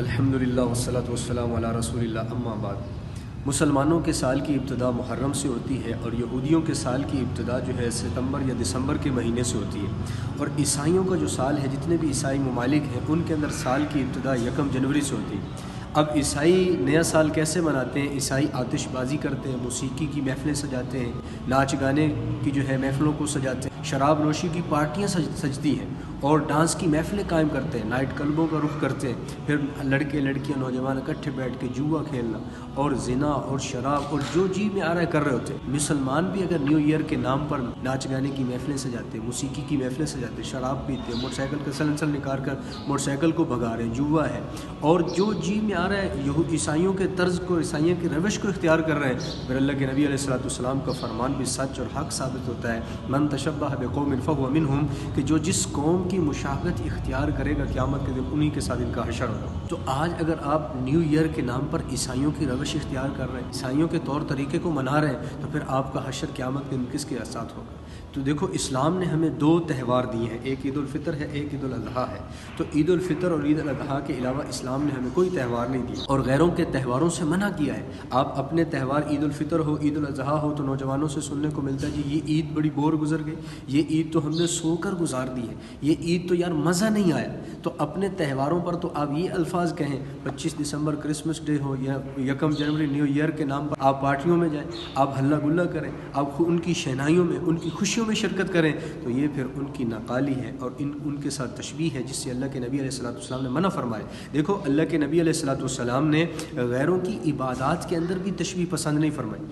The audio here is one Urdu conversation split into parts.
الحمدللہ والصلاۃ والسلام علی رسول اللہ، اما بعد۔ مسلمانوں کے سال کی ابتدا محرم سے ہوتی ہے اور یہودیوں کے سال کی ابتدا جو ہے ستمبر یا دسمبر کے مہینے سے ہوتی ہے، اور عیسائیوں کا جو سال ہے، جتنے بھی عیسائی ممالک ہیں ان کے اندر سال کی ابتدا 1 جنوری سے ہوتی ہے۔ اب عیسائی نیا سال کیسے مناتے ہیں؟ عیسائی آتش بازی کرتے ہیں، موسیقی کی محفلیں سجاتے ہیں، ناچ گانے کی جو ہے محفلوں کو سجاتے ہیں، شراب نوشی کی پارٹیاں سجتی ہیں اور ڈانس کی محفلیں قائم کرتے ہیں، نائٹ کلبوں کا رخ کرتے ہیں، پھر لڑکے لڑکیاں نوجوان اکٹھے بیٹھ کے جوا کھیلنا اور زنا اور شراب اور جو جی میں آ رہا ہے کر رہے ہوتے ہیں۔ مسلمان بھی اگر نیو ایئر کے نام پر ناچ گانے کی محفلیں سجاتے ہیں، موسیقی کی محفلیں سجاتے ہیں، شراب پیتے ہیں، موٹر سائیکل کا سلنسل نکال کر موٹر سائیکل کو بھگا رہے ہیں، جوا ہے، اور جو جی میں آ رہا ہے عیسائیوں کے طرز کو، عیسائیوں کی روش کو اختیار کر رہے ہیں، پھر اللہ کے نبی علیہ الصلوۃ والسلام کا فرمان بھی سچ اور حق ثابت ہوتا ہے، من تشبہ بقوم فہو منہم، کہ جو جس قوم کی مشابہت اختیار کرے گا قیامت کے دن انہی کے ساتھ ان کا حشر ہوگا۔ تو آج اگر آپ نیو ایئر کے نام پر عیسائیوں کی روش اختیار کر رہے ہیں، عیسائیوں کے طور طریقے کو منا رہے ہیں، تو پھر آپ کا حشر قیامت کے دن کس کے ساتھ ہوگا؟ تو دیکھو، اسلام نے ہمیں 2 تہوار دیے ہیں، ایک عید الفطر ہے، ایک عید الاضحیٰ ہے۔ تو عید الفطر اور عید الاضحیٰ کے علاوہ اسلام نے ہمیں کوئی تہوار نہیں دیا اور غیروں کے تہواروں سے منع کیا ہے۔ آپ اپنے تہوار عید الفطر ہو، عید الاضحیٰ ہو، تو نوجوانوں سے سننے کو ملتا ہے جی یہ عید بڑی بور گزر گئی، یہ عید تو ہم نے سو کر گزار دی ہے، یہ عید تو یار مزہ نہیں آیا۔ تو اپنے تہواروں پر تو آپ یہ الفاظ کہیں، 25 دسمبر کرسمس ڈے ہو یا 1 جنوری نیو ایئر کے نام پر آپ پارٹیوں میں جائیں، آپ ہلہ گلہ کریں، آپ ان کی شہنائیوں میں، ان کی خوشیوں میں شرکت کریں، تو یہ پھر ان کی ناقالی ہے اور ان کے ساتھ تشبیہ ہے، جس سے اللہ کے نبی علیہ الصلوۃ والسلام نے منع فرمائے۔ دیکھو، اللہ کے نبی علیہ الصلوۃ والسلام نے غیروں کی عبادات کے اندر بھی تشبیہ پسند نہیں فرمائی۔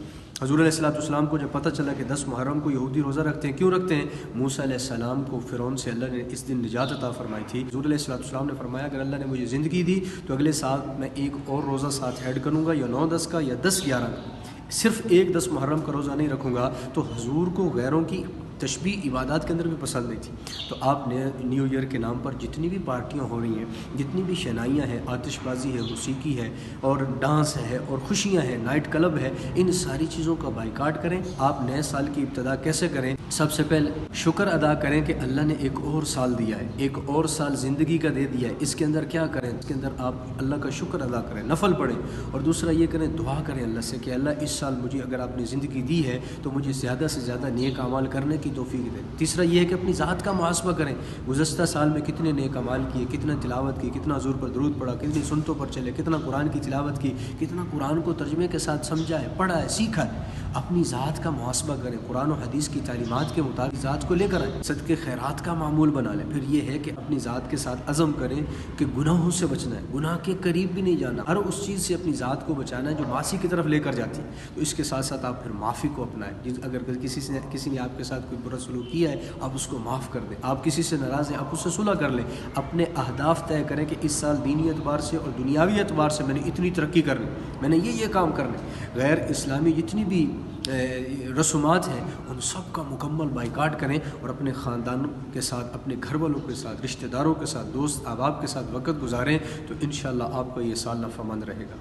حضور علیہ الصلوۃ والسلام کو جب پتہ چلا کہ 10 محرم کو یہودی روزہ رکھتے ہیں، کیوں رکھتے ہیں؟ موسیٰ علیہ السلام کو فرعون سے اللہ نے اس دن نجات عطا فرمائی تھی۔ حضور علیہ الصلوۃ والسلام نے فرمایا اگر اللہ نے مجھے زندگی دی تو اگلے سال میں ایک اور روزہ ساتھ ایڈ کروں گا، یا 9-10 کا یا 10-11 کا، صرف ایک 10 محرم کا روزہ نہیں رکھوں گا۔ تو حضور کو غیروں کی تشبیہ عبادات کے اندر بھی پسند نہیں تھی۔ تو آپ نے نیو ایئر کے نام پر جتنی بھی پارٹیاں ہو رہی ہیں، جتنی بھی شنائیاں ہیں، آتش بازی ہے، موسیقی ہے اور ڈانس ہے اور خوشیاں ہیں، نائٹ کلب ہے، ان ساری چیزوں کا بائیکاٹ کریں۔ آپ نئے سال کی ابتدا کیسے کریں؟ سب سے پہلے شکر ادا کریں کہ اللہ نے ایک اور سال دیا ہے، ایک اور سال زندگی کا دے دیا ہے، اس کے اندر کیا کریں؟ اس کے اندر آپ اللہ کا شکر ادا کریں، نفل پڑھیں، اور دوسرا یہ کریں، دعا کریں اللہ سے کہ اللہ اس سال مجھے اگر آپ نے زندگی دی ہے تو مجھے زیادہ سے زیادہ نیک اعمال کرنے کی توفیق دیں۔ تیسرا یہ ہے کہ اپنی ذات کا محاسبہ کریں، گزشتہ سال میں کتنے نیک اعمال کیے، کتنا تلاوت کی، کتنا حضور پر درود پڑھا، کتنی سنتوں پر چلے، کتنا قرآن کی تلاوت کی، کتنا قرآن کو ترجمے کے ساتھ سمجھا ہے، پڑھا ہے، سیکھا ہے۔ اپنی ذات کا محاسبہ کریں، قرآن و حدیث کی تعلیمات کے مطابق ذات کو لے کر آئیں، صدقے خیرات کا معمول بنا لیں۔ پھر یہ ہے کہ اپنی ذات کے ساتھ عزم کریں کہ گناہوں سے بچنا ہے، گناہ کے قریب بھی نہیں جانا، ہر اس چیز سے اپنی ذات کو بچانا ہے جو معاصی کی طرف لے کر جاتی ہے۔ تو اس کے ساتھ ساتھ آپ پھر معافی کو اپنائیں، اگر کسی نے آپ کے ساتھ کوئی برا سلوک کیا ہے آپ اس کو معاف کر دیں، آپ کسی سے ناراض ہیں آپ اس سے صلح کر لیں، اپنے اہداف طے کریں کہ اس سال دینی اعتبار سے اور دنیاوی اعتبار سے میں نے اتنی ترقی کرنی، میں نے یہ کام کرنے۔ غیر اسلامی جتنی بھی رسومات ہیں ان سب کا مکمل بائیکاٹ کریں اور اپنے خاندانوں کے ساتھ، اپنے گھر والوں کے ساتھ، رشتہ داروں کے ساتھ، دوست احباب کے ساتھ وقت گزاریں، تو انشاءاللہ آپ کا یہ سال نفع مند رہے گا۔